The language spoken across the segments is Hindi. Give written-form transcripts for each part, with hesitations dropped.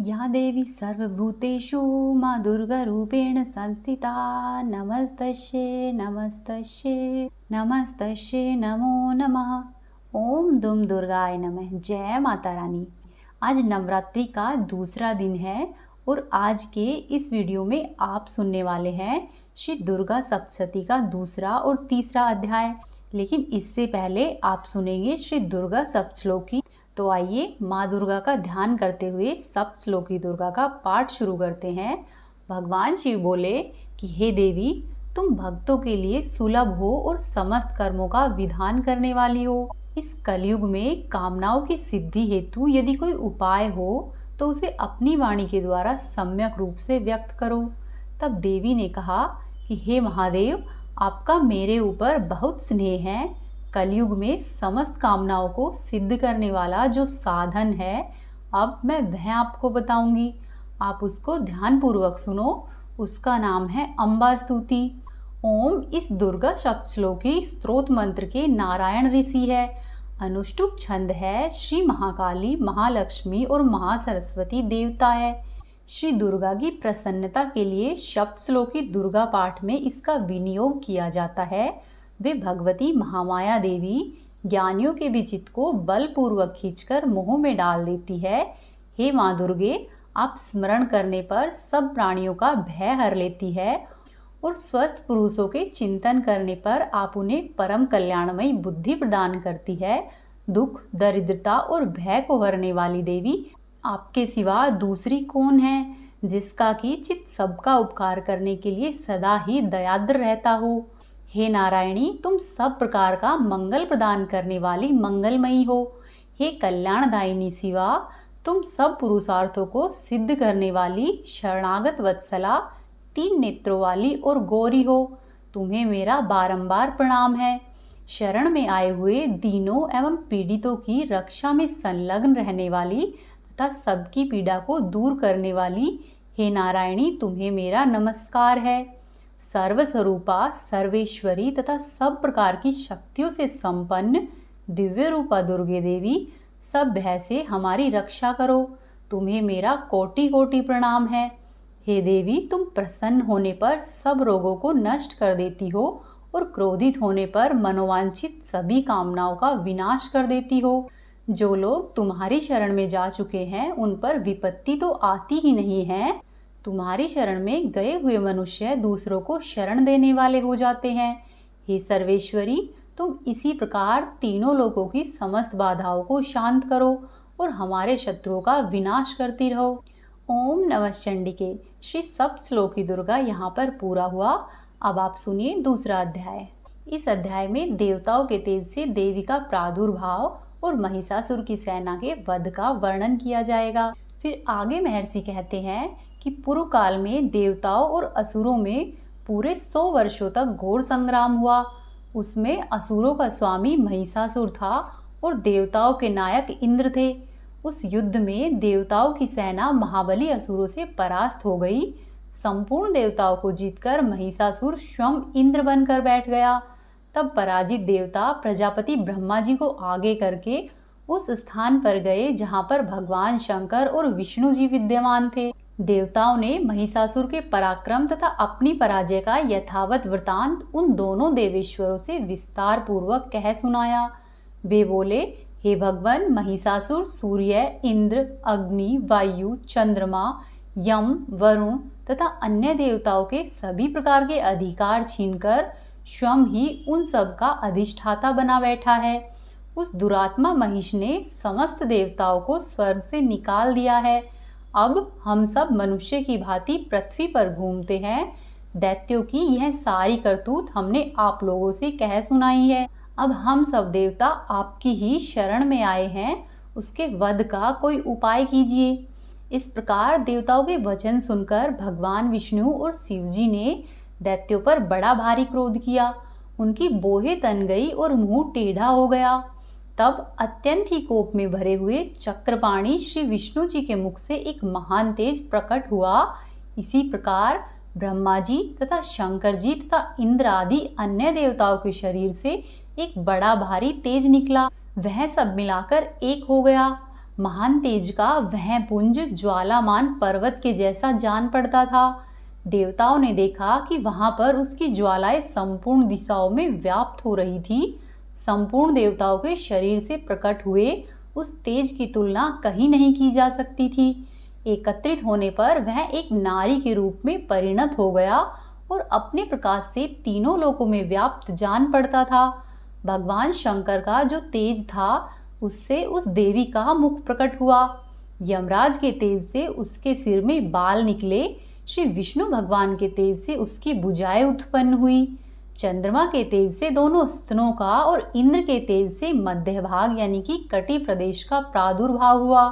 या देवी सर्वभूतेषु माँ दुर्गारूपेण संस्थिता नमस्तस्यै नमस्तस्यै नमस्तस्यै नमो नमः। ओम दुम दुर्गाय नमः। जय माता रानी। आज नवरात्रि का दूसरा दिन है और आज के इस वीडियो में आप सुनने वाले हैं श्री दुर्गा सप्तशती का दूसरा और तीसरा अध्याय। लेकिन इससे पहले आप सुनेंगे श्री दुर्गा सप्तश्लोकी। तो आइए माँ दुर्गा का ध्यान करते हुए सप्तश्लोकी दुर्गा का पाठ शुरू करते हैं। भगवान शिव बोले कि हे देवी, तुम भक्तों के लिए सुलभ हो और समस्त कर्मों का विधान करने वाली हो। इस कलयुग में कामनाओं की सिद्धि हेतु यदि कोई उपाय हो तो उसे अपनी वाणी के द्वारा सम्यक रूप से व्यक्त करो। तब देवी ने कहा कि हे महादेव, आपका मेरे ऊपर बहुत स्नेह है। कलयुग में समस्त कामनाओं को सिद्ध करने वाला जो साधन है, अब मैं वह आपको बताऊंगी। आप उसको ध्यानपूर्वक सुनो। उसका नाम है अम्बा स्तुति। ओम इस दुर्गा सप्तश्लोकी स्तोत्र मंत्र के नारायण ऋषि है। अनुष्टुप छंद है। श्री महाकाली, महालक्ष्मी और महासरस्वती देवता है। श्री दुर्गा की प्रसन्नता के लिए सप्तश्लोकी दुर्गा पाठ में इसका विनियोग किया जाता है। वे भगवती महामाया देवी ज्ञानियों के भी चित्त को बलपूर्वक खींचकर मोह में डाल देती है। हे माँ दुर्गे, आप स्मरण करने पर सब प्राणियों का भय हर लेती है और स्वस्थ पुरुषों के चिंतन करने पर आप उन्हें परम कल्याणमयी बुद्धि प्रदान करती है। दुख, दरिद्रता और भय को हरने वाली देवी, आपके सिवा दूसरी कौन है जिसका कि चित्त सबका उपकार करने के लिए सदा ही दयाद्र रहता हो। हे नारायणी, तुम सब प्रकार का मंगल प्रदान करने वाली मंगलमयी हो। हे कल्याणदायिनी शिवा, तुम सब पुरुषार्थों को सिद्ध करने वाली शरणागत वत्सला, तीन नेत्रों वाली और गौरी हो। तुम्हें मेरा बारंबार प्रणाम है। शरण में आए हुए दीनों एवं पीड़ितों की रक्षा में संलग्न रहने वाली तथा सबकी पीड़ा को दूर करने वाली हे नारायणी, तुम्हें मेरा नमस्कार है। सर्वस्वरूपा, सर्वेश्वरी तथा सब प्रकार की शक्तियों से संपन्न दिव्य रूपा दुर्गे देवी, सब भय से हमारी रक्षा करो। तुम्हें मेरा कोटि कोटि प्रणाम है। हे देवी, तुम प्रसन्न होने पर सब रोगों को नष्ट कर देती हो और क्रोधित होने पर मनोवांछित सभी कामनाओं का विनाश कर देती हो। जो लोग तुम्हारी शरण में जा चुके हैं उन पर विपत्ति तो आती ही नहीं है। तुम्हारी शरण में गए हुए मनुष्य दूसरों को शरण देने वाले हो जाते हैं। हे सर्वेश्वरी, तुम इसी प्रकार तीनों लोगों की समस्त बाधाओं को शांत करो और हमारे शत्रुओं का विनाश करती रहो। ओम नमः चंडिके। श्री सप्तश्लोकी दुर्गा यहाँ पर पूरा हुआ। अब आप सुनिए दूसरा अध्याय। इस अध्याय में देवताओं के तेज से देवी का प्रादुर्भाव और महिषासुर की सेना के वध का वर्णन किया जाएगा। फिर आगे महर्षि कहते हैं कि पूर्व काल में देवताओं और असुरों में पूरे 100 वर्षों तक घोर संग्राम हुआ। उसमें असुरों का स्वामी महिषासुर था और देवताओं के नायक इंद्र थे। उस युद्ध में देवताओं की सेना महाबली असुरों से परास्त हो गई। संपूर्ण देवताओं को जीतकर महिषासुर स्वयं इंद्र बनकर बैठ गया। तब पराजित देवता प्रजापति ब्रह्मा जी को आगे करके उस स्थान पर गए जहां पर भगवान शंकर और विष्णु जी विद्यमान थे। देवताओं ने महिषासुर के पराक्रम तथा अपनी पराजय का यथावत वृतांत उन दोनों देवेश्वरों से विस्तार पूर्वक कह सुनाया। वे बोले, हे भगवान, महिषासुर सूर्य, इंद्र, अग्नि, वायु, चंद्रमा, यम, वरुण तथा अन्य देवताओं के सभी प्रकार के अधिकार छीनकर स्वयं ही उन सब का अधिष्ठाता बना बैठा है। उस दुरात्मा महिष ने समस्त देवताओं को स्वर्ग से निकाल दिया है। अब हम सब मनुष्य की भांति पृथ्वी पर घूमते हैं। दैत्यों की यह सारी करतूत हमने आप लोगों से कह सुनाई है। अब हम सब देवता आपकी ही शरण में आए हैं। उसके वध का कोई उपाय कीजिए। इस प्रकार देवताओं के वचन सुनकर भगवान विष्णु और शिव जी ने दैत्यों पर बड़ा भारी क्रोध किया। उनकी बोहें तन गई और मुंह टेढ़ा हो गया। तब अत्यंत ही कोप में भरे हुए चक्रपाणी श्री विष्णु जी के मुख से एक महान तेज प्रकट हुआ। इसी प्रकार ब्रह्मा जी तथा शंकर जी तथा इंद्र आदि अन्य देवताओं के शरीर से एक बड़ा भारी तेज निकला। वह सब मिलाकर एक हो गया। महान तेज का वह पुंज ज्वालामान पर्वत के जैसा जान पड़ता था। देवताओं ने देखा कि वहां पर उसकी ज्वालाएं संपूर्ण दिशाओं में व्याप्त हो रही थी। संपूर्ण देवताओं के शरीर से प्रकट हुए उस तेज की तुलना कहीं नहीं की जा सकती थी। एकत्रित होने पर वह एक नारी के रूप में परिणत हो गया और अपने प्रकाश से तीनों लोकों में व्याप्त जान पड़ता था। भगवान शंकर का जो तेज था उससे उस देवी का मुख प्रकट हुआ। यमराज के तेज से उसके सिर में बाल निकले। श्री विष्णु भगवान के तेज से उसकी भुजाएं उत्पन्न हुई। चंद्रमा के तेज से दोनों स्तनों का और इंद्र के तेज से मध्य भाग यानी कि कटी प्रदेश का प्रादुर्भाव हुआ।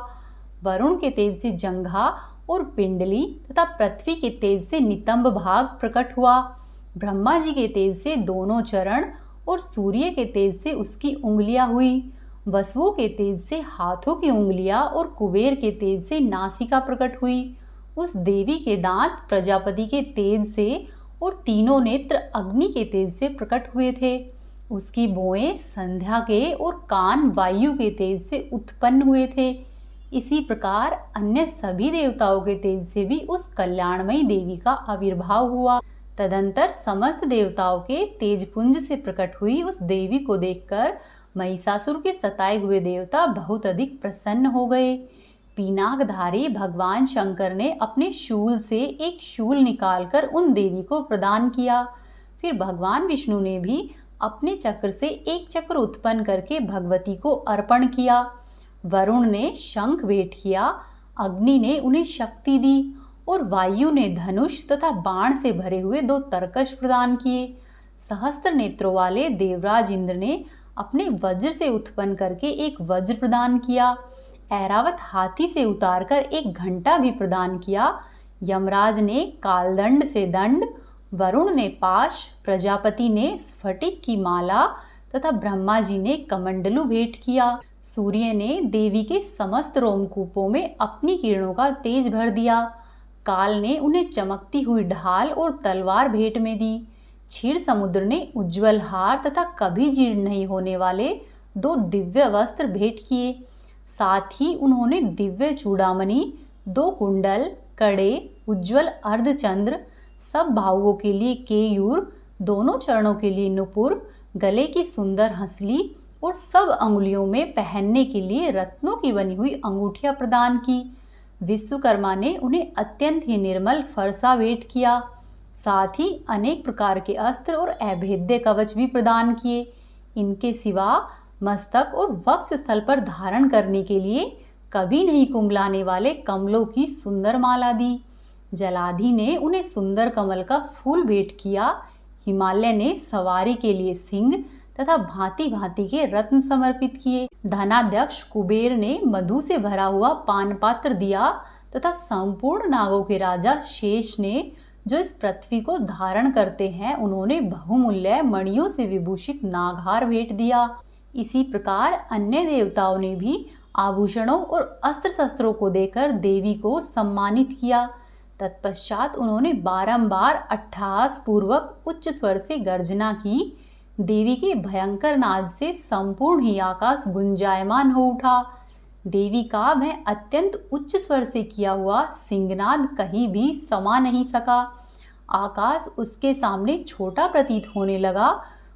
वरुण के तेज से जंघा और पिंडली तथा पृथ्वी के तेज से नितंब भाग प्रकट हुआ। ब्रह्मा जी के तेज से दोनों चरण और सूर्य के तेज से उसकी उंगलियां हुई। वसुओं के तेज से हाथों की उंगलियां और कुबेर के तेज से नासिका प्रकट हुई। उस देवी के दांत प्रजापति के तेज से और तीनों नेत्र अग्नि के तेज से प्रकट हुए थे। उसकी भौएं संध्या के और कान वायु के तेज से उत्पन्न हुए थे। इसी प्रकार अन्य सभी देवताओं के तेज से भी उस कल्याणमयी देवी का आविर्भाव हुआ। तदंतर समस्त देवताओं के तेजपुंज से प्रकट हुई उस देवी को देखकर महिषासुर के सताए हुए देवता बहुत अधिक प्रसन्न हो गए। पीनाकधारी भगवान शंकर ने अपने शूल से एक शूल निकालकर उन देवी को प्रदान किया। फिर भगवान विष्णु ने भी अपने चक्र से एक चक्र उत्पन्न करके भगवती को अर्पण किया। वरुण ने शंख भेंट किया, अग्नि ने उन्हें शक्ति दी और वायु ने धनुष तथा बाण से भरे हुए 2 तरकश प्रदान किए। सहस्त्र नेत्रों वाले देवराज इंद्र ने अपने वज्र से उत्पन्न करके एक वज्र प्रदान किया। ऐरावत हाथी से उतारकर एक घंटा भी प्रदान किया। यमराज ने कालदंड से दंड, वरुण ने पाश, प्रजापति ने स्फटिक की माला तथा ब्रह्मा जी ने कमंडलू भेंट किया। सूर्य ने देवी के समस्त रोमकूपों में अपनी किरणों का तेज भर दिया। काल ने उन्हें चमकती हुई ढाल और तलवार भेंट में दी। क्षीर समुद्र ने उज्जवल हार तथा कभी जीर्ण नहीं होने वाले 2 दिव्य वस्त्र भेंट किए। साथ ही उन्होंने दिव्य चूड़ामणि, 2 कुंडल, कड़े, उज्जवल अर्धचंद्र, सब भावों के लिए केयूर, दोनों चरणों के लिए नुपुर, गले की सुंदर हंसली और सब अंगुलियों में पहनने के लिए रत्नों की बनी हुई अंगूठियां प्रदान की। विश्वकर्मा ने उन्हें अत्यंत ही निर्मल फरसा भेंट किया। साथ ही अनेक प्रकार के अस्त्र और अभेद्य कवच भी प्रदान किए। इनके सिवा मस्तक और वक्ष स्थल पर धारण करने के लिए कभी नहीं कुंभलाने वाले कमलों की सुंदर माला दी। जलाधि ने उन्हें सुंदर कमल का फूल भेंट किया। हिमालय ने सवारी के लिए सिंह तथा भांति भांति के रत्न समर्पित किए। धनाध्यक्ष कुबेर ने मधु से भरा हुआ पान पात्र दिया तथा संपूर्ण नागों के राजा शेष ने, जो इस पृथ्वी को धारण करते हैं, उन्होंने बहुमूल्य मणियों से विभूषित नागहार भेंट दिया। इसी प्रकार अन्य देवताओं ने भी आभूषणों और अस्त्र शस्त्रों को देकर देवी को सम्मानित किया। तत्पश्चात उन्होंने बारंबार अट्टहास पूर्वक उच्च स्वर से गर्जना की। देवी के भयंकर नाद से संपूर्ण ही आकाश गुंजायमान हो उठा। देवी का वह अत्यंत उच्च स्वर से किया हुआ सिंहनाद कहीं भी समा नहीं सका। आकाश उसके सामने छोटा प्रतीत होने लगा।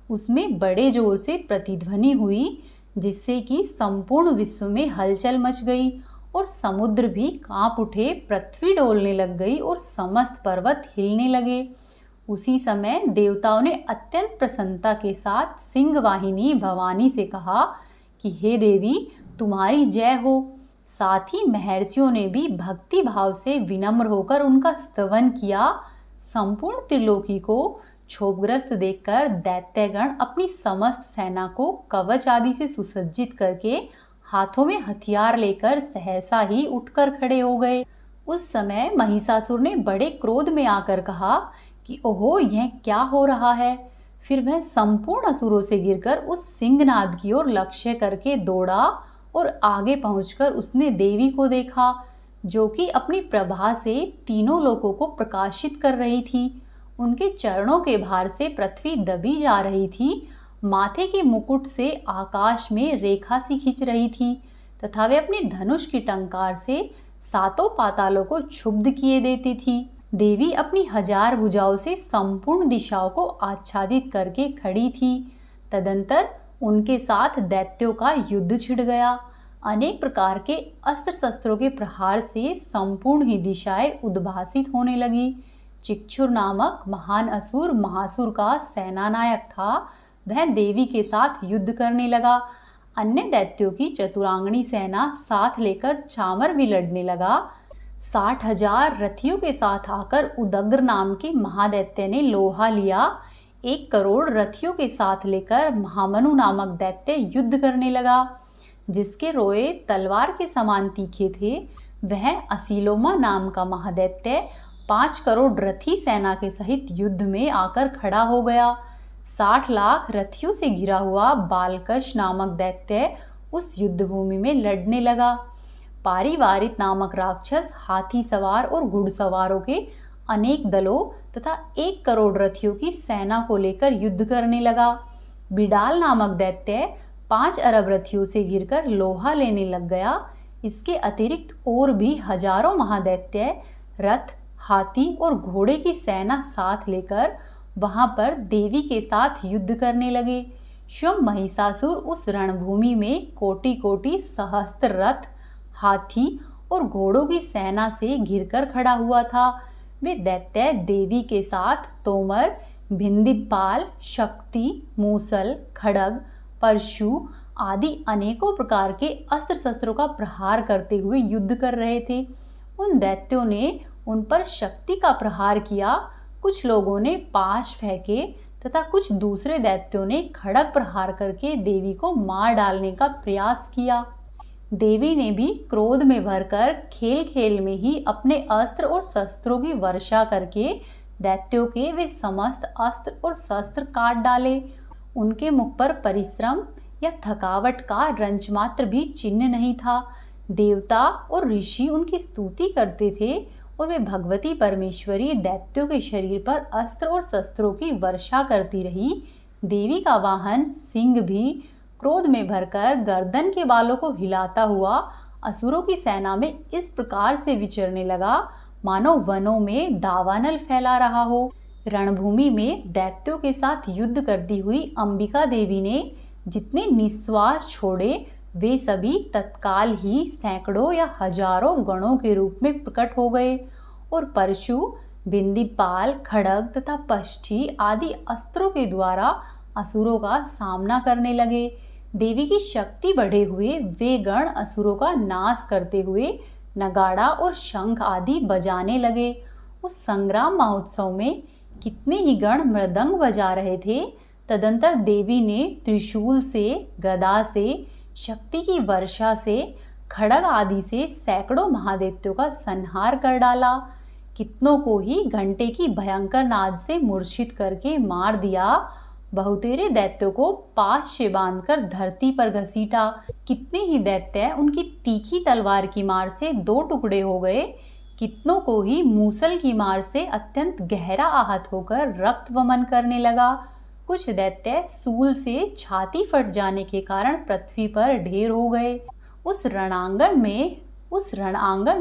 उसमें बड़े जोर से प्रतिध्वनि हुई, जिससे कि संपूर्ण विश्व में हलचल मच गई और समुद्र भी कांप उठे, पृथ्वी डोलने लग गई और समस्त पर्वत हिलने लगे। उसी समय देवताओं ने अत्यंत प्रसन्नता के साथ सिंहवाहिनी भवानी से कहा कि हे देवी, तुम्हारी जय हो। साथ ही महर्षियों ने भी भक्ति भाव से विनम्र होकर उनका स्तवन किया। संपूर्ण त्रिलोकी को क्षोभग्रस्त देखकर दैत्यगण अपनी समस्त सेना को कवच आदि से सुसज्जित करके हाथों में हथियार लेकर सहसा ही उठकर खड़े हो गए। उस समय महिषासुर ने बड़े क्रोध में आकर कहा कि ओहो, यह क्या हो रहा है। फिर वह संपूर्ण असुरों से गिरकर उस सिंहनाद की ओर लक्ष्य करके दौड़ा और आगे पहुंचकर उसने देवी को देखा, जो कि अपनी प्रभा से तीनों लोकों को प्रकाशित कर रही थी। उनके चरणों के भार से पृथ्वी दबी जा रही थी। माथे के मुकुट से आकाश में रेखा सी खिंच रही थी तथा वे अपने धनुष की टंकार से सातों पातालों को क्षुब्ध किए देती थी। देवी अपनी 1000 भुजाओं से संपूर्ण दिशाओं को आच्छादित करके खड़ी थी। तदंतर उनके साथ दैत्यों का युद्ध छिड़ गया। अनेक प्रकार के अस्त्र शस्त्रों के प्रहार से संपूर्ण ही दिशाएं उद्भासित होने लगी। चिक्षुर नामक महान असुर महासुर का सेनानायक था, वह देवी के साथ युद्ध करने लगा। अन्य दैत्यों की चतुरांगनी सेना साथ लेकर चामर भी लड़ने लगा। 60,000 रथियों के साथ आकर उदग्र नाम के महादैत्य ने लोहा लिया। 1 करोड़ रथियों के साथ लेकर महामनु नामक दैत्य युद्ध करने लगा। जिसके रोए तलवार के समान तीखे थे, वह असीलोमा नाम का महादैत्य 5 करोड़ रथी सेना के सहित युद्ध में आकर खड़ा हो गया। 60 लाख रथियों से घिरा हुआ बालकश नामक दैत्य उस युद्ध भूमि में लड़ने लगा। पारिवारित नामक राक्षस हाथी सवार और घुड़सवारों के अनेक दलों तथा 1 करोड़ रथियों की सेना को लेकर युद्ध करने लगा। बिडाल नामक दैत्य 5 अरब रथियों से घिरकर लोहा लेने लग गया। इसके अतिरिक्त और भी हजारों महादैत्य रथ, हाथी और घोड़े की सेना साथ लेकर वहां पर देवी के साथ युद्ध करने लगे। स्वयं महिषासुर उस रणभूमि में कोटि कोटि सहस्त्र रथ, हाथी और घोड़ों की सेना से घिरकर खड़ा हुआ था। वे दैत्य देवी के साथ तोमर, भिंदिपाल, शक्ति, मूसल, खड्ग, परशु आदि अनेकों प्रकार के अस्त्र शस्त्रों का प्रहार करते हुए युद्ध कर रहे थे। उन दैत्यों ने उन पर शक्ति का प्रहार किया। कुछ लोगों ने पाश फेंके तथा कुछ दूसरे दैत्यों ने खड्ग प्रहार करके देवी को मार डालने का प्रयास किया। देवी ने भी क्रोध में भरकर खेल खेल में ही अपने अस्त्र और शस्त्रों की वर्षा करके दैत्यों के वे समस्त अस्त्र और शस्त्र काट डाले। उनके मुख पर परिश्रम या थकावट का रंच मात्र भी चिन्ह नहीं था। देवता और ऋषि उनकी स्तुति करते थे और वे भगवती परमेश्वरी दैत्यों के शरीर पर अस्त्र और शस्त्रों की वर्षा करती रही। देवी का वाहन सिंह भी क्रोध में भरकर गर्दन के बालों को हिलाता हुआ असुरों की सेना में इस प्रकार से विचरने लगा, मानो वनों में दावानल फैला रहा हो। रणभूमि में दैत्यों के साथ युद्ध करती हुई अंबिका देवी ने जितने निश्वास छोड़े, वे सभी तत्काल ही सैकड़ों या हजारों गणों के रूप में प्रकट हो गए और परशु, बिंदीपाल, खड्ग तथा पष्ठी आदि अस्त्रों के द्वारा असुरों का सामना करने लगे। देवी की शक्ति बढ़े हुए वे गण असुरों का नाश करते हुए नगाड़ा और शंख आदि बजाने लगे। उस संग्राम महोत्सव में कितने ही गण मृदंग बजा रहे थे। तदंतर देवी ने त्रिशूल से, गदा से, शक्ति की वर्षा से, खड्ग आदि से सैकड़ों महादैत्यों का संहार कर डाला। कितनों को ही घंटे की भयंकर नाद से मूर्छित करके मार दिया। बहुतेरे दैत्यों को पाश से बांधकर धरती पर घसीटा। कितने ही दैत्य उनकी तीखी तलवार की मार से 2 टुकड़े हो गए। कितनों को ही मूसल की मार से अत्यंत गहरा आहत होकर रक्त वमन करने लगा। कुछ दैत्य सूल से छाती फट जाने के कारण पृथ्वी पर ढेर हो गए। उस रणआंगन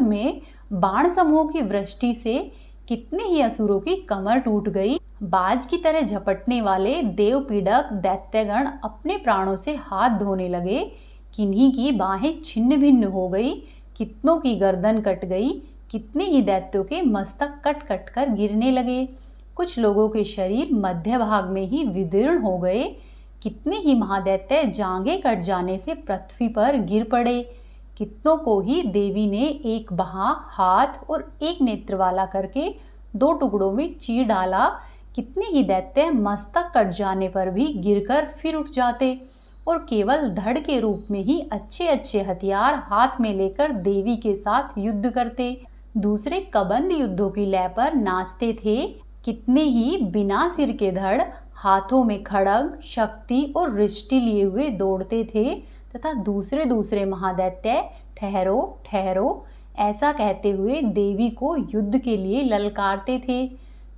में बाण समूह की वृष्टि से कितने ही असुरों की कमर टूट गई। बाज की तरह झपटने वाले देवपीड़क दैत्यगण अपने प्राणों से हाथ धोने लगे। किन्हीं की बाहें छिन्न भिन्न हो गई, कितनों की गर्दन कट गई, कितने ही दैत्यों के मस्तक कट कट कर गिरने लगे। कुछ लोगों के शरीर मध्य भाग में ही विदीर्ण हो गए। कितने ही महादैत्य जांघें कट जाने से पृथ्वी पर गिर पड़े। कितनों को ही देवी ने एक बाह, हाथ और एक नेत्र वाला करके 2 टुकड़ों में चीर डाला। कितने ही दैत्य मस्तक कट जाने पर भी गिरकर फिर उठ जाते और केवल धड़ के रूप में ही अच्छे अच्छे हथियार हाथ में लेकर देवी के साथ युद्ध करते। दूसरे कबंध युद्धों की लय पर नाचते थे। कितने ही बिना सिर के धड़ हाथों में खड्ग, शक्ति और रिष्टि लिए हुए दौड़ते थे तथा दूसरे महादैत्य ठहरो ठहरो ऐसा कहते हुए देवी को युद्ध के लिए ललकारते थे।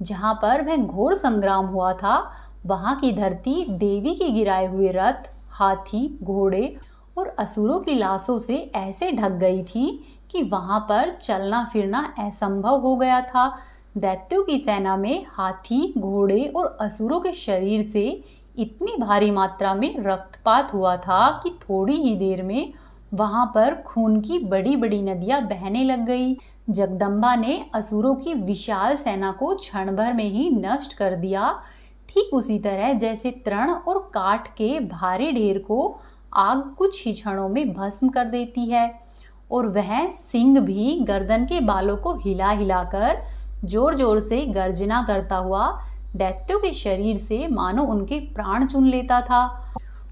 जहाँ पर वह घोर संग्राम हुआ था, वहाँ की धरती देवी के गिराए हुए रथ, हाथी, घोड़े और असुरों की लाशों से ऐसे ढक गई थी कि वहां पर चलना फिरना असंभव हो गया था। दैत्यों की सेना में हाथी, घोड़े और असुरों के शरीर से इतनी भारी मात्रा में रक्तपात हुआ था कि थोड़ी ही देर में वहां पर खून की बड़ी बड़ी नदियां बहने लग गई। जगदम्बा ने असुरों की विशाल सेना को क्षण भर में ही नष्ट कर दिया, ठीक उसी तरह जैसे तृण और काठ के भारी ढेर को आग कुछ ही क्षणों में भस्म कर देती है। और वह सिंह भी गर्दन के बालों को हिला हिलाकर जोर जोर से गर्जना करता हुआ दैत्यों के शरीर से मानो उनके प्राण चुन लेता था।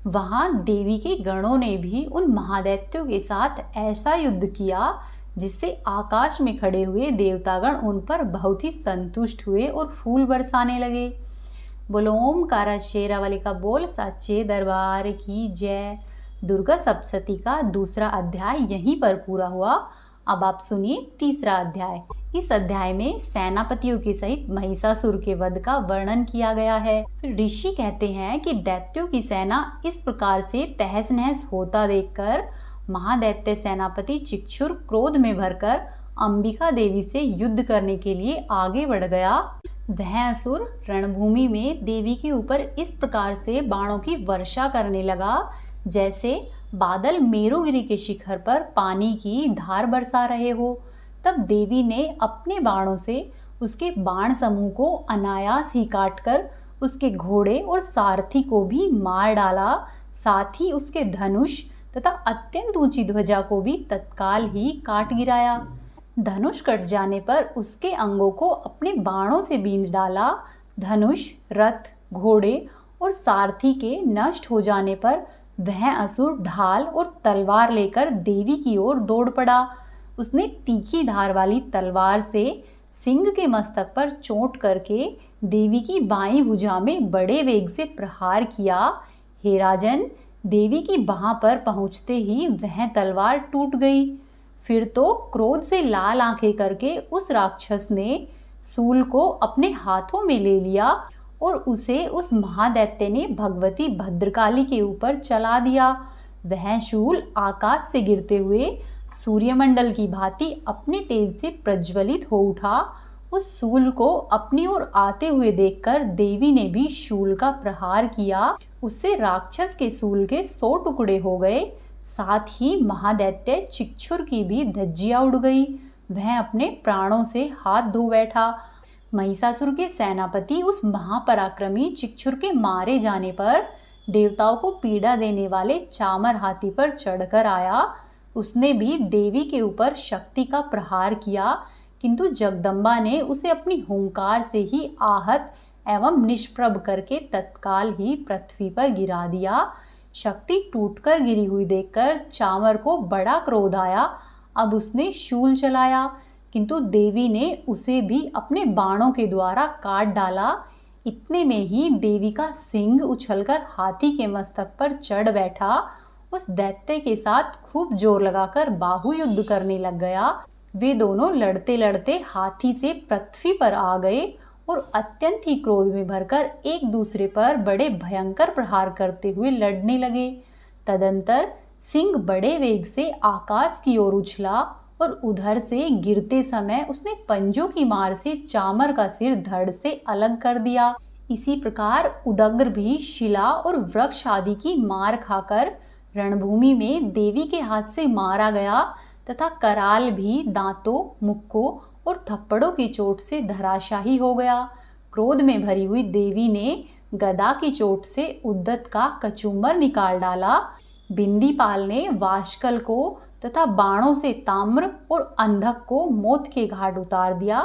वहां देवी के गणों ने भी उन महादैत्यों के साथ ऐसा युद्ध किया जिससे आकाश में खड़े हुए देवतागण उन पर बहुत ही संतुष्ट हुए और फूल बरसाने लगे। बोलो ओमकारा शेरावाली का बोल सच्चे दरबार की जय। दुर्गा सप्तशती का दूसरा अध्याय यहीं पर पूरा हुआ। अब आप सुनिए तीसरा अध्याय। इस अध्याय में सेनापतियों के सहित महिषासुर के वध का वर्णन किया गया है। फिर ऋषि कहते हैं कि दैत्यों की सेना इस प्रकार से तहस नहस होता देखकर महादैत्य सेनापति चिक्षुर क्रोध में भरकर अंबिका देवी से युद्ध करने के लिए आगे बढ़ गया। वह असुर रणभूमि में देवी के ऊपर इस प्रकार से बाणों की वर्षा करने लगा जैसे बादल मेरुगिरी के शिखर पर पानी की धार बरसा रहे हो। तब देवी ने अपने बाणों से उसके बाण समूह को अनायास ही काटकर उसके घोड़े और सारथी को भी मार डाला। साथ ही उसके धनुष तथा अत्यंत ऊंची ध्वजा को भी तत्काल ही काट गिराया। धनुष कट जाने पर उसके अंगों को अपने बाणों से बींध डाला। धनुष, रथ, घोड़े और सारथी के नष्ट हो जाने पर वह असुर ढाल और तलवार लेकर देवी की ओर दौड़ पड़ा। उसने तीखी धार वाली तलवार से सिंह के मस्तक पर चोट करके देवी की बाईं भुजा में बड़े वेग से प्रहार किया। हे राजन, देवी की बाह पर पहुंचते ही वह तलवार टूट गई। फिर तो क्रोध से लाल आंखें करके उस राक्षस ने शूल को अपने हाथों में ले लिया और उसे उस महादैत्य ने भगवती भद्रकाली के ऊपर चला दिया। वह शूल आकाश से गिरते हुए सूर्यमंडल की भांति अपने तेज से प्रज्वलित हो उठा। उस शूल को अपनी ओर आते हुए देखकर देवी ने भी शूल का प्रहार किया। उससे राक्षस के शूल के 100 टुकड़े हो गए। साथ ही महादैत्य चिक्षुर की भी धज्जियां उड़ गई। वह अपने प्राणों से हाथ धो बैठा। महिषासुर के सेनापति उस महापराक्रमी चिक्षुर के मारे जाने पर देवताओं को पीड़ा देने वाले चामर हाथी पर चढ़कर आया। उसने भी देवी के ऊपर शक्ति का प्रहार किया, किंतु जगदम्बा ने उसे अपनी हुंकार से ही आहत एवं निष्प्रभ करके तत्काल ही पृथ्वी पर गिरा दिया। शक्ति टूटकर गिरी हुई देखकर चामर को बड़ा क्रोध आया। अब उसने शूल चलाया, किंतु देवी ने उसे भी अपने बाणों के द्वारा काट डाला। इतने में ही देवी का सिंह उछलकर हाथी के मस्तक पर चढ़ बैठा। उस दैत्य के साथ खूब जोर लगाकर बाहु युद्ध करने लग गया। वे दोनों लड़ते लड़ते हाथी से पृथ्वी पर आ गए और अत्यंत ही क्रोध में भरकर एक दूसरे पर बड़े भयंकर प्रहार करते हुए लड़ने लगे। तदंतर सिंह बड़े वेग से आकाश की ओर उछला और उधर से गिरते समय उसने पंजों की मार से चामर का सिर धड़ से अलग कर दिया। इसी प्रकार उदग्र भी शिला और वृक्ष आदि की मार खाकर रणभूमि में देवी के हाथ से मारा गया तथा कराल भी दांतों, मुक्कों और थप्पड़ों की चोट से धराशाही हो गया। क्रोध में भरी हुई देवी ने गदा की चोट से उद्दत का कचूमर निकाल डाला। बिंदीपाल ने वाशकल को तथा बाणों से ताम्र और अंधक को मौत के घाट उतार दिया।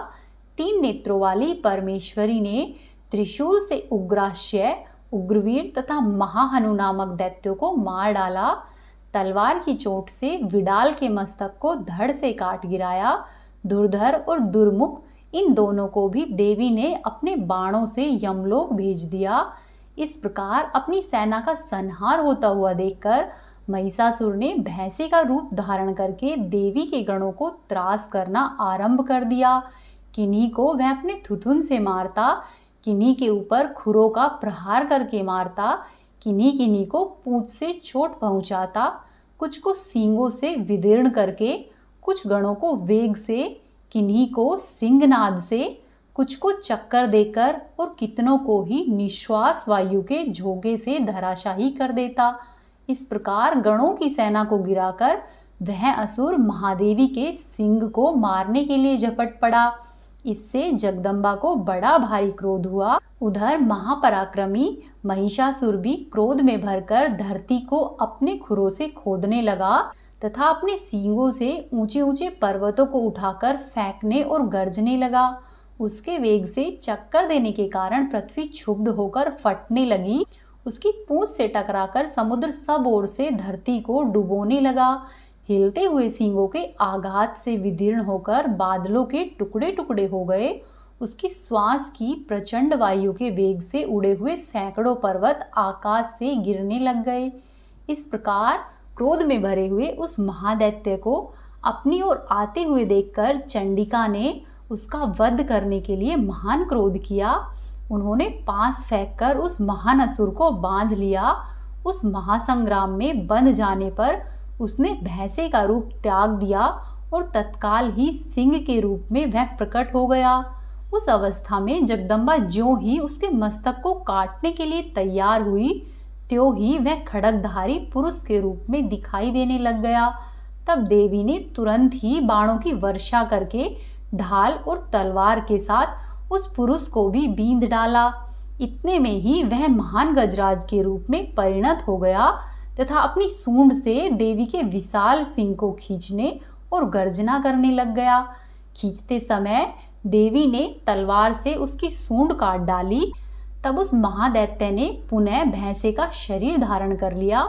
3 नेत्रों वाली परमेश्वरी ने त्रिशूल से उग्राश्य, उग्रवीर तथा महाहनु नामक दैत्यों को मार डाला। तलवार की चोट से विडाल के मस्तक को धड़ से काट गिराया। दुर्धर और दुर्मुख इन दोनों को भी देवी ने अपने बाणों से यमलोक भेज दिया। इस प्रकार अपनी सेना का संहार होता हुआ देखकर महिषासुर ने भैंसे का रूप धारण करके देवी के गणों को त्रास करना आरंभ कर दिया। किन्हीं को वह अपने थुथुन से मारता, किन्हीं के ऊपर खुरों का प्रहार करके मारता, किन्हीं किन्हीं को पूंछ से चोट पहुंचाता। कुछ को सींगों से विदीर्ण करके, कुछ गणों को वेग से, किन्हीं को सिंहनाद से, कुछ को चक्कर देकर और कितनों को ही निश्वास वायु के झोंके से धराशाही कर देता। इस प्रकार गणों की सेना को गिराकर वह असुर महादेवी के सिंह को मारने के लिए झपट पड़ा। इससे जगदम्बा को बड़ा भारी क्रोध हुआ। उधर महापराक्रमी महिषासुर भी क्रोध में भरकर धरती को अपने खुरों से खोदने लगा तथा अपने सींगों से ऊंचे ऊंचे पर्वतों को उठाकर फेंकने और गरजने लगा। उसके वेग से चक्कर देने के कारण पृथ्वी क्षुब्ध होकर फटने लगी। उसकी पूंछ से टकराकर समुद्र सब ओर से धरती को डुबोने लगा। हिलते हुए सींगों के आघात से विदीर्ण होकर बादलों के टुकड़े टुकड़े हो गए। उसकी श्वास की प्रचंड वायु के वेग से उड़े हुए सैकड़ों पर्वत आकाश से गिरने लग गए। इस प्रकार क्रोध में भरे हुए उस महादैत्य को अपनी ओर आते हुए देखकर चंडिका ने उसका वध करने के लिए महान क्रोध किया। उन्होंने पास फेंककर उस महान असुर को बांध लिया। उस महासंग्राम में बंध जाने पर उसने भैंसे का रूप त्याग दिया और तत्काल ही सिंह के रूप में वह प्रकट हो गया। उस अवस्था में जगदम्बा ज्यों ही उसके मस्तक को काटने के लिए तैयार हुई, त्यों ही वह खड्गधारी पुरुष के रूप में दिखाई देने लग गया। तब देवी ने तुरंत ही बाणों की वर्षा करके ढाल और तलवार के साथ उस पुरुष को भी बींध डाला। इतने में ही वह महान गजराज के रूप में परिणत हो गया तथा अपनी सूंड से देवी के विशाल सिंह को खींचने और गर्जना करने लग गया। खींचते समय देवी ने तलवार से उसकी सूंड काट डाली। तब उस महादैत्य ने पुनः भैंसे का शरीर धारण कर लिया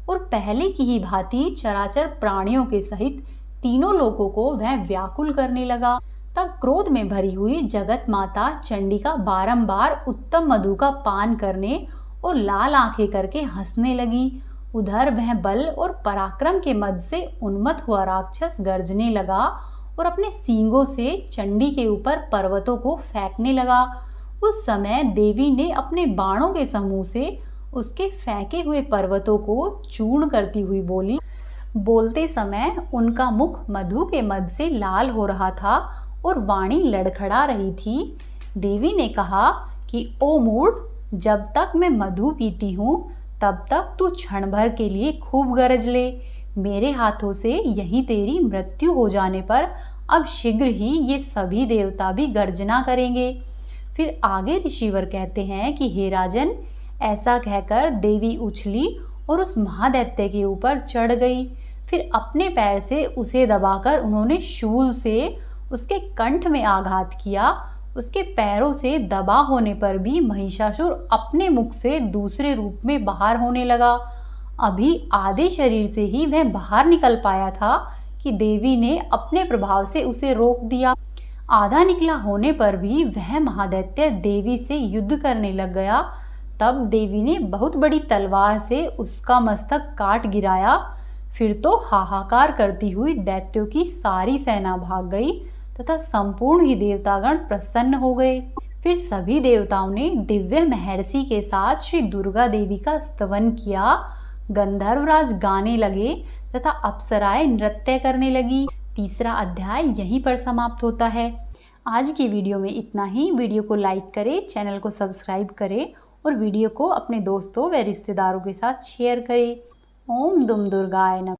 और पहले की ही भांति चराचर प्राणियों के सहित तीनों लोगों को वह व्याकुल करने लगा। तब क्रोध में भरी हुई जगत माता चंडिका बारंबार उत्तम मधु का पान करने और लाल आंखें करके हंसने लगी। उधर वह बल और पराक्रम के मद से उन्मत्त हुआ राक्षस गर्जने लगा और अपने सींगों से चंडी के ऊपर पर्वतों को फेंकने लगा। उस समय देवी ने अपने बाणों के समूह से उसके फेंके हुए पर्वतों को चूर्ण करती हुई बोली। बोलते समय उनका मुख मधु के मद से लाल हो रहा था और वाणी लड़खड़ा रही थी। देवी ने कहा कि ओ मूढ़, जब तक मैं मधु पीती हूँ तब तक तू क्षण भर के लिए खूब गरज ले। मेरे हाथों से यही तेरी मृत्यु हो जाने पर अब शीघ्र ही ये सभी देवता भी गर्जना करेंगे। फिर आगे ऋषिवर कहते हैं कि हे राजन, ऐसा कहकर देवी उछली और उस महादैत्य के ऊपर चढ़ गई। फिर अपने पैर से उसे दबाकर उन्होंने शूल से उसके कंठ में आघात किया। उसके पैरों से दबा होने पर भी महिषासुर अपने मुख से दूसरे रूप में बाहर होने लगा। अभी आधे शरीर से ही वह बाहर निकल पाया था कि देवी ने अपने प्रभाव से उसे रोक दिया। आधा निकला होने पर भी वह महादैत्य देवी से युद्ध करने लग गया। तब देवी ने बहुत बड़ी तलवार से उसका मस्तक काट गिराया। फिर तो हाहाकार करती हुई दैत्यों की सारी सेना भाग गई तथा संपूर्ण ही देवतागण प्रसन्न हो गए। फिर सभी देवताओं ने दिव्य महर्षि के साथ श्री दुर्गा देवी का स्तवन किया। गंधर्वराज गाने लगे तथा अप्सराएं नृत्य करने लगी। तीसरा अध्याय यहीं पर समाप्त होता है। आज की वीडियो में इतना ही। वीडियो को लाइक करें, चैनल को सब्सक्राइब करें और वीडियो को अपने दोस्तों व रिश्तेदारों के साथ शेयर करें। ओम दुम दुर्गाय नमः।